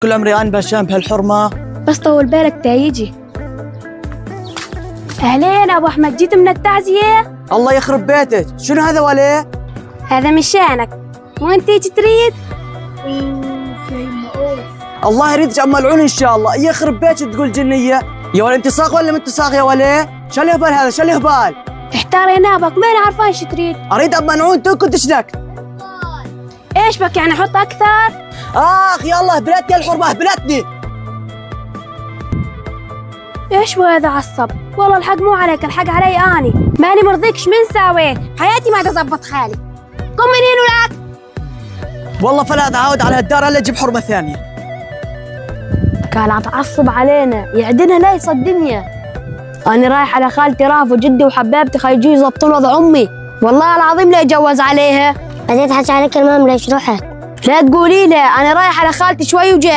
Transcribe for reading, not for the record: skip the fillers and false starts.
كل عمري أنا بشام بهالحرمة. بس طول بالك تيجي. أهلين أبو أحمد، جيت من التعزية؟ الله يخرب بيتك، شنو هذا وليه؟ هذا مشانك، مو أنت تيجي تريد؟ الله يريدك أما العون إن شاء الله. يخرب بيتك تقول جنية يا ولد. أنت صاغ ولا ما أنت صاغ يا وليه؟ شو الهبال هذا؟ شو الهبال؟ احتار يا نابك، ما أنا عارفان شو تريد. أريد أما نعون كنت شنك؟ إيش بك يعني حط أكثر؟ آخ يلا بلتني الحرمة بلتني. إيش هذا عصب؟ والله الحق مو عليك، الحق علي أني. ماني مرضيكش، من ساويت؟ حياتي ما تزبط حالي. قم منين ولك؟ والله فلا أتعود على هالدار إلا أجيب حرمة ثانية. قال تعصب علينا، يعدنها ليس الدنيا. أنا رايح على خالتي راف وجدي وحبابتي خيجوا يزبطون وضع أمي، والله العظيم لا يجوز عليها. بديت أضحك عليك المهم، ليش رحت؟ لا تقولي له، أنا رايح على خالتي شوي وجاي.